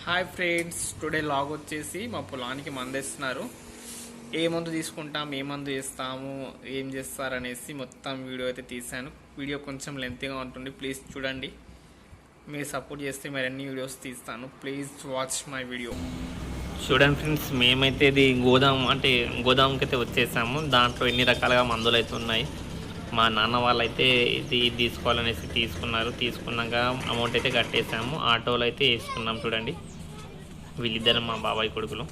Hi friends, today log వచ్చేసి మా పొలానికి మందేస్తున్నారు. ఏ మందు తీసుకుంటాం, ఏ మందు వేస్తాము, ఏం చేస్తారనేసి మొత్తం వీడియో అయితే తీశాను. వీడియో కొంచెం లెంతీగా ఉంటుంది, ప్లీజ్ చూడండి. మీరు సపోర్ట్ చేస్తే మరిన్ని వీడియోస్ తీస్తాను. Please watch my video. చూడండి ఫ్రెండ్స్, మేమైతే ఇది గోదాంకి అయితే వచ్చేసాము. దాంట్లో ఎన్ని రకాలుగా మందులు అయితే ఉన్నాయి. మా నాన్న వాళ్ళైతే ఇది తీసుకోవాలనేసి తీసుకున్నారు. తీసుకున్నాక అమౌంట్ అయితే కట్టేసాము. ఆటోలో అయితే వేసుకున్నాం. చూడండి, వీళ్ళిద్దరు మా బాబాయ్ కొడుకులు.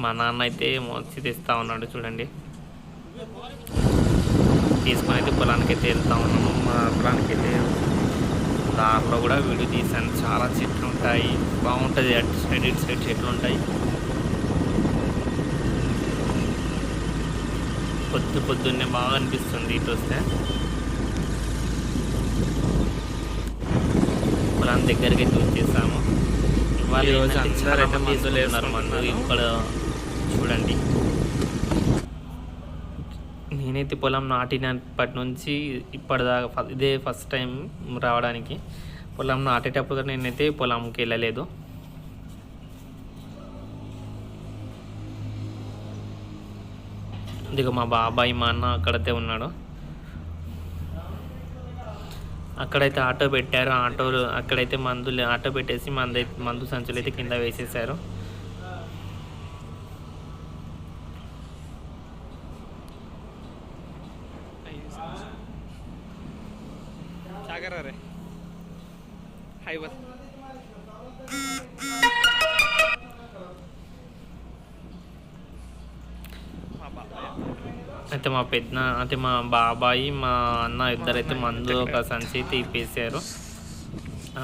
మా నాన్న అయితే మోసి తెస్తూ ఉన్నాడు. చూడండి, తీసుకొని అయితే పొలానికి అయితే వెళ్తూ ఉన్నాము. మా పొలానికి అయితే దారిలో కూడా వీడియో తీసాను. చాలా చెట్లు ఉంటాయి, బాగుంటుంది. అటు సైడ్ ఇటు సైడ్ చెట్లు ఉంటాయి. పొద్దున్నే బాగా అనిపిస్తుంది ఇటు వస్తే. పొలం దగ్గరికి అయితే వచ్చేసాము. ఇవాళ అందరైతే మందులు వేస్తున్నారు. మందు ఇక్కడ చూడండి, నేనైతే పొలం నాటినప్పటి నుంచి ఇప్పటిదాకా ఇదే ఫస్ట్ టైం రావడానికి. పొలం నాటేటప్పుడు నేనైతే పొలంకి వెళ్ళలేదు. ఇదిగో మా బాబాయ్, మా అన్న అక్కడైతే ఉన్నాడు. అక్కడైతే ఆటో పెట్టారు. అక్కడైతే ఆటో పెట్టేసి మందు సంచులు అయితే కింద వేసేసారు. అయితే మా బాబాయి, మా అన్న ఇద్దరైతే మందు ఒక సంచి అయితే ఇప్పేసారు.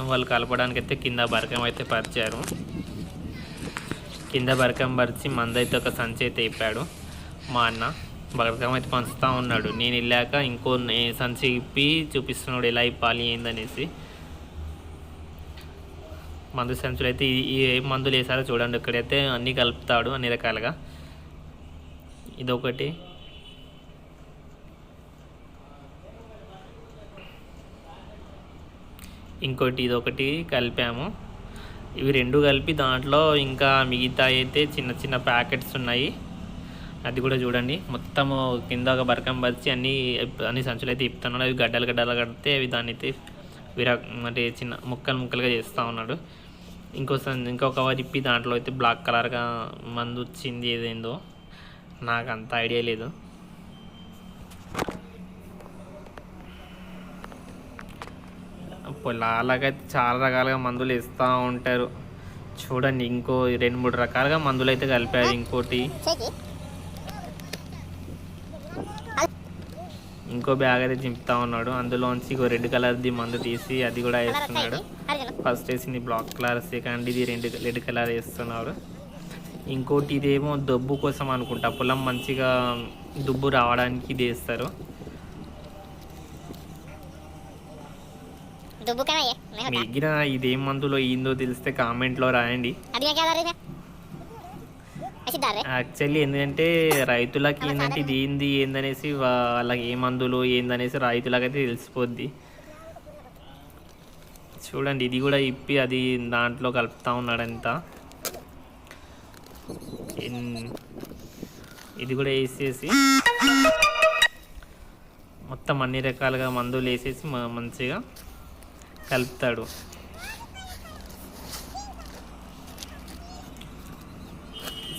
వాళ్ళు కలపడానికి అయితే కింద బరకం అయితే పరిచారు. కింద బరకం పరిచి మందు అయితే ఒక సంచి అయితే ఇప్పాడు. మా అన్న బరకం అయితే పంచుతూ ఉన్నాడు. నేను వెళ్ళాక ఇంకో సంచి ఇప్పి చూపిస్తున్నాడు ఎలా ఇప్పాలి ఏందనేసి. మందు సంచులు అయితే ఏ మందులు వేసారో చూడండి. ఇక్కడైతే అన్నీ కలుపుతాడు, అన్ని రకాలుగా. ఇదొకటి, ఇంకోటి, ఇదొకటి కలిపాము. ఇవి రెండు కలిపి దాంట్లో ఇంకా మిగతా అయితే చిన్న చిన్న ప్యాకెట్స్ ఉన్నాయి. అది కూడా చూడండి. మొత్తము కింద ఒక బరకం పరిచి అన్ని సంచులు అయితే ఇప్పుతున్నాడు. అవి గడ్డలు కడితే అవి దాన్ని అయితే అంటే చిన్న ముక్కలుగా చేస్తూ ఉన్నాడు. ఇంకో కవర్ ఇప్పి దాంట్లో అయితే బ్లాక్ కలర్గా మందు వచ్చింది. ఏదేందో నాకు అంత ఐడియా లేదు. పొలాలకైతే చాలా రకాలుగా మందులు ఇస్తూ ఉంటారు. చూడండి, ఇంకో 2-3 రకాలుగా మందులు అయితే కలిపారు. ఇంకో బ్యాగ్ అయితే చింపుతా ఉన్నాడు. అందులోంచి ఇంకో రెడ్ కలర్ది మందు తీసి అది కూడా వేస్తున్నాడు. ఫస్ట్ వేసింది బ్లాక్ కలర్, సెకండ్ ఇది రెడ్ కలర్ వేస్తున్నాడు. ఇంకోటి ఇదేమో దబ్బు కోసం అనుకుంటా. పొలం మంచిగా దుబ్బు రావడానికి ఇది వేస్తారు. మిగిలిన ఇదేం మందులో ఏందో తెలిస్తే కామెంట్లో రాయండి. యాక్చువల్లీ ఏంటంటే రైతులకి ఏంటంటే ఇది ఏందనేసి వాళ్ళకి ఏ మందులు ఏందనేసి రైతులకైతే తెలిసిపోద్ది. చూడండి, ఇది కూడా ఇప్పి అది దాంట్లో కలుపుతూ ఉన్నాడంతా. ఇది కూడా వేసేసి మొత్తం అన్ని రకాలుగా మందులు వేసేసి మంచిగా కలుపుతాడు.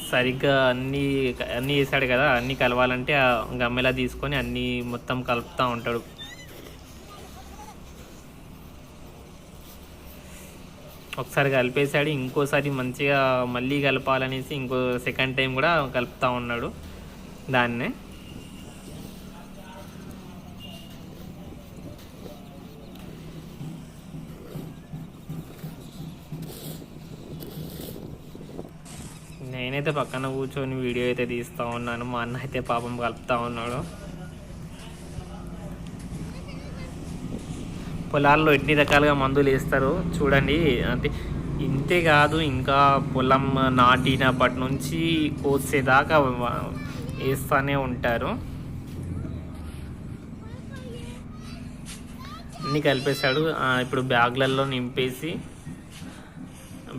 సరిగ్గా అన్నీ వేసాడు కదా, అన్నీ కలవాలంటే ఆ గమ్మెలా తీసుకొని అన్నీ మొత్తం కలుపుతూ ఉంటాడు. ఒకసారి కలిపేసాడు. ఇంకోసారి మంచిగా మళ్ళీ కలపాలనేసి ఇంకో సెకండ్ టైం కూడా కలుపుతూ ఉన్నాడు దాన్నే. నేనైతే పక్కన కూర్చొని వీడియో అయితే తీస్తూ ఉన్నాను. మా అన్న అయితే పాపం కలుపుతూ ఉన్నాడు. పొలాల్లో ఎన్ని రకాలుగా మందులు వేస్తారు చూడండి. అంటే ఇంతే కాదు, ఇంకా పొలం నాటినప్పటి నుంచి కోసేదాకా వేస్తూనే ఉంటారు. అన్నీ కలిపేశాడు. ఇప్పుడు బ్యాగ్లలో నింపేసి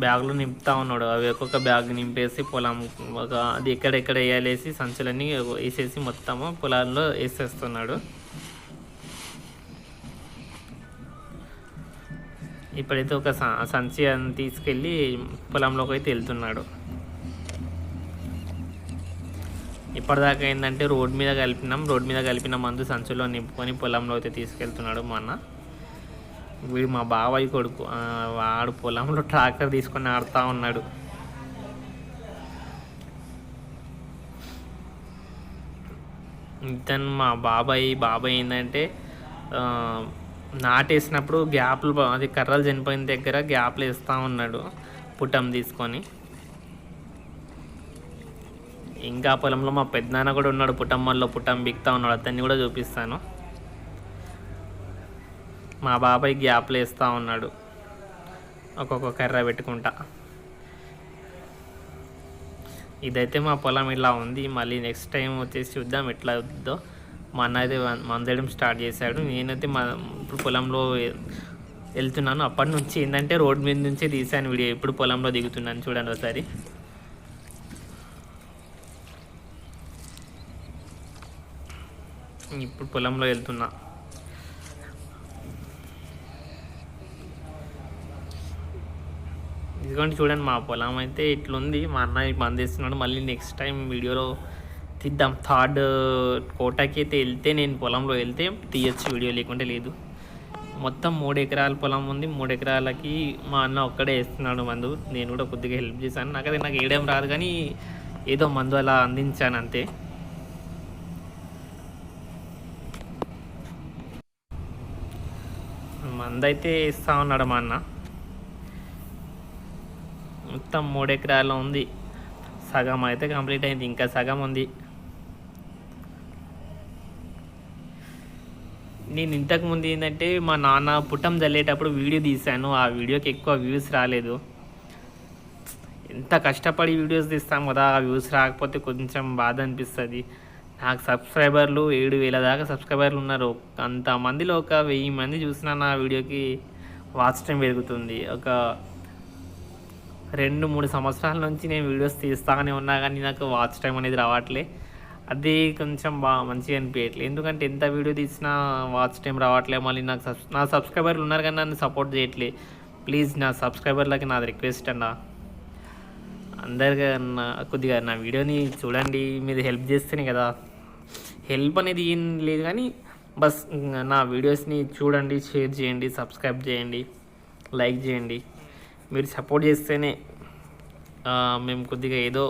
బ్యాగ్లో నింపుతా ఉన్నాడు. అవి ఒక్కొక్క బ్యాగ్ నింపేసి పొలం అది ఎక్కడెక్కడ వేయాలేసి సంచులన్నీ వేసేసి మొత్తము పొలాల్లో వేసేస్తున్నాడు. ఇప్పుడైతే ఒక సంచి తీసుకెళ్ళి పొలంలోకి అయితే వెళ్తున్నాడు. ఇప్పటిదాకా ఏంటంటే రోడ్ మీద కలిపిన మందు సంచులో నింపుకొని పొలంలో అయితే తీసుకెళ్తున్నాడు మా అన్న. వీడు మా బాబాయ్ కొడుకు, వాడు పొలంలో ట్రాక్టర్ తీసుకొని ఆడుతూ ఉన్నాడు. ఇతను మా బాబాయ్ ఏంటంటే నాటేసినప్పుడు గ్యాప్లు, అది కర్రలు చనిపోయిన దగ్గర గ్యాప్లు వేస్తూ ఉన్నాడు పుట్టం తీసుకొని. ఇంకా పొలంలో మా పెద్దనాన్న కూడా ఉన్నాడు, పుట్టం బిక్తా ఉన్నాడు. అతన్ని కూడా చూపిస్తాను. మా బాబాయ్ గ్యాప్లు వేస్తూ ఉన్నాడు ఒక్కొక్క కర్ర పెట్టుకుంటా. ఇదైతే మా పొలం ఇలా ఉంది. మళ్ళీ నెక్స్ట్ టైం వచ్చేసి చూద్దాం ఎట్లా అవుతుందో. మా అన్న అయితే మందడం స్టార్ట్ చేశాడు. నేనైతే ఇప్పుడు పొలంలో వెళ్తున్నాను. అప్పటి నుంచి ఏంటంటే రోడ్ మీద నుంచే తీసాను వీడియో. ఇప్పుడు పొలంలో దిగుతున్నాను, చూడండి ఒకసారి. ఇప్పుడు పొలంలో వెళ్తున్నా. ఇదిగోండి చూడండి, మా పొలం అయితే ఇట్లుంది. మా అన్న మందేస్తున్నాడు. మళ్ళీ నెక్స్ట్ టైం వీడియోలో తీద్దాం. థర్డ్ కోటాకి అయితే వెళ్తే, నేను పొలంలో వెళ్తే తీయచ్చు వీడియో, లేకుంటే లేదు. మొత్తం 3 ఎకరాల పొలం ఉంది. 3 ఎకరాలకి మా అన్న ఒక్కడే వేస్తున్నాడు మందు. నేను కూడా కొద్దిగా హెల్ప్ చేశాను. నాకు వేయడం రాదు, కానీ ఏదో మందు అలా అందించాను అంతే. మందు అయితే వేస్తూ ఉన్నాడు మా అన్న. మొత్తం 3 ఎకరాల్లో ఉంది. సగం అయితే కంప్లీట్ అయింది, ఇంకా సగం ఉంది. నేను ఇంతకుముందు ఏంటంటే మా నాన్న పుట్టం చల్లేటప్పుడు వీడియో తీశాను. ఆ వీడియోకి ఎక్కువ వ్యూస్ రాలేదు. ఎంత కష్టపడి వీడియోస్ తీస్తాం కదా, ఆ వ్యూస్ రాకపోతే కొంచెం బాధ అనిపిస్తుంది. నాకు సబ్స్క్రైబర్లు 7,000 దాకా సబ్స్క్రైబర్లు ఉన్నారు. అంతమందిలో ఒక 1000 మంది చూసినా నా వీడియోకి వాచ్ టైం పెరుగుతుంది. ఒక 2-3 సంవత్సరాల నుంచి నేను వీడియోస్ తీస్తానే ఉన్నా, కానీ నాకు వాచ్ టైం అనేది రావట్లే. అది కొంచెం మంచిగా అనిపించట్లేదు. ఎందుకంటే ఎంత వీడియో తీసినా వాచ్ టైం రావట్లే. మళ్ళీ నా సబ్స్క్రైబర్లు ఉన్నారు కానీ నన్ను సపోర్ట్ చేయట్లే. ప్లీజ్ నా సబ్స్క్రైబర్లకి నాది రిక్వెస్ట్ అన్న, అందరికీ కొద్దిగా నా వీడియోని చూడండి. మీరు హెల్ప్ చేస్తేనే కదా. హెల్ప్ అనేది ఏం లేదు, కానీ బస్ నా వీడియోస్ని చూడండి, షేర్ చేయండి, సబ్స్క్రైబ్ చేయండి, లైక్ చేయండి. మీరు సపోర్ట్ చేస్తేనే మేము కొద్దిగా ఏదో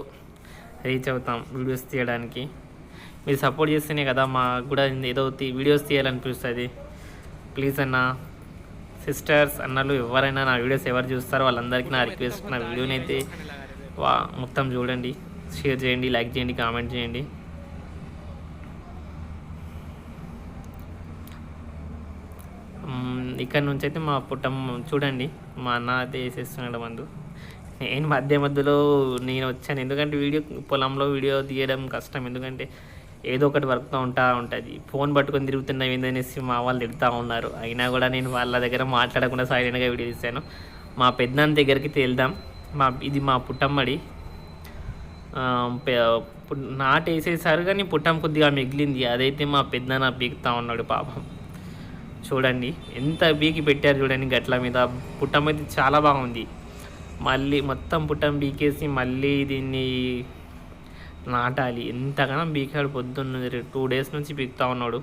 రీచ్ అవుతాం వీడియోస్ తీయడానికి. మీరు సపోర్ట్ చేస్తేనే కదా మాకు కూడా ఏదో వీడియోస్ తీయాలనిపిస్తుంది. ప్లీజ్ అన్న, సిస్టర్స్, అన్నలు ఎవరైనా నా వీడియోస్ ఎవరు చూస్తారో వాళ్ళందరికీ నా రిక్వెస్ట్, నా వీడియోని అయితే మొత్తం చూడండి, షేర్ చేయండి, లైక్ చేయండి, కామెంట్ చేయండి. ఇక్కడ నుంచి అయితే మా పుట్టం చూడండి, మా అన్న అయితే వేసేస్తున్నాడు మందు. నేను మధ్యలో నేను వచ్చాను, ఎందుకంటే పొలంలో వీడియో తీయడం కష్టం. ఎందుకంటే ఏదో ఒకటి వర్క్తో ఉంటుంది. ఫోన్ పట్టుకొని తిరుగుతున్నాం ఏందనేసి మా వాళ్ళు తిడుతూ ఉన్నారు. అయినా కూడా నేను వాళ్ళ దగ్గర మాట్లాడకుండా సైలెంట్గా వీడియో తీశాను. మా పెద్దనాన్న దగ్గరికి వెళ్దాం. ఇది మా పుట్టమ్మడి. నాటేసేసారు కానీ పుట్టం కొద్దిగా మిగిలింది. అదైతే మా పెద్దనాన్న బీకుతూ ఉన్నాడు పాపం. చూడండి ఎంత బీకి పెట్టారు చూడండి గట్ల మీద. పుట్టం అయితే చాలా బాగుంది. మళ్ళీ మొత్తం పుట్టం బీకేసి మళ్ళీ దీన్ని నాటాలి. ఎంతగానో బీకాడు పొద్దున్న 2 days నుంచి బీకుతా ఉన్నాడు.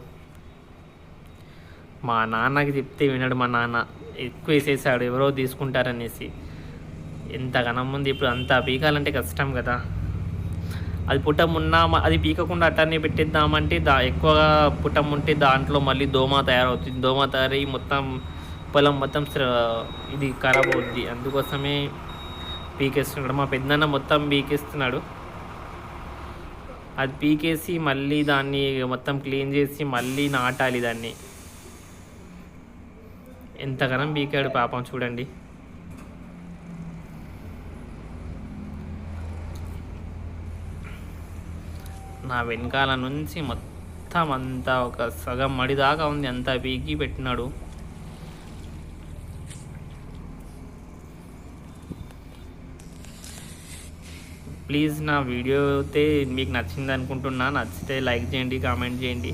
మా నాన్నకి చెప్తే విన్నాడు. మా నాన్న ఎక్కువ వేసేసాడు, ఎవరో తీసుకుంటారనేసి. ఎంతగానో ఉంది. ఇప్పుడు అంతా పీకాలంటే కష్టం కదా. అది పుట్టం ఉన్నా అది పీకకుండా అట్టనే పెట్టేద్దామంటే ఎక్కువగా పుట్టం ఉంటే దాంట్లో మళ్ళీ దోమ తయారవుతుంది. దోమ తయారయ్యి మొత్తం పొలం మొత్తం ఇది ఖరాబ్ అవుద్ది. అందుకోసమే పీకేస్తున్నాడు. మా పెద్దనాన్న మొత్తం పీకేస్తున్నాడు. అది పీకేసి మళ్ళీ దాన్ని మొత్తం క్లీన్ చేసి మళ్ళీ నాటాలి దాన్ని. ఎంతగానో పీకాడు పాపం చూడండి. నా వెనకాల నుంచి మొత్తం అంతా ఒక సగం మడి దాకా ఉంది, అంతా పీకి పెట్టినాడు. ప్లీజ్ నా వీడియో అయితే మీకు నచ్చింది అనుకుంటున్నా. నచ్చితే లైక్ చేయండి, కామెంట్ చేయండి.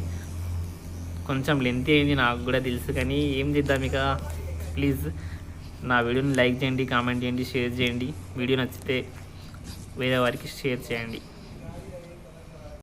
కొంచెం లెంత్ అయింది నాకు కూడా తెలుసు, కానీ ఏం చేద్దాం ఇక. ప్లీజ్ నా వీడియోని లైక్ చేయండి, కామెంట్ చేయండి, షేర్ చేయండి. వీడియో నచ్చితే వేరే వారికి షేర్ చేయండి.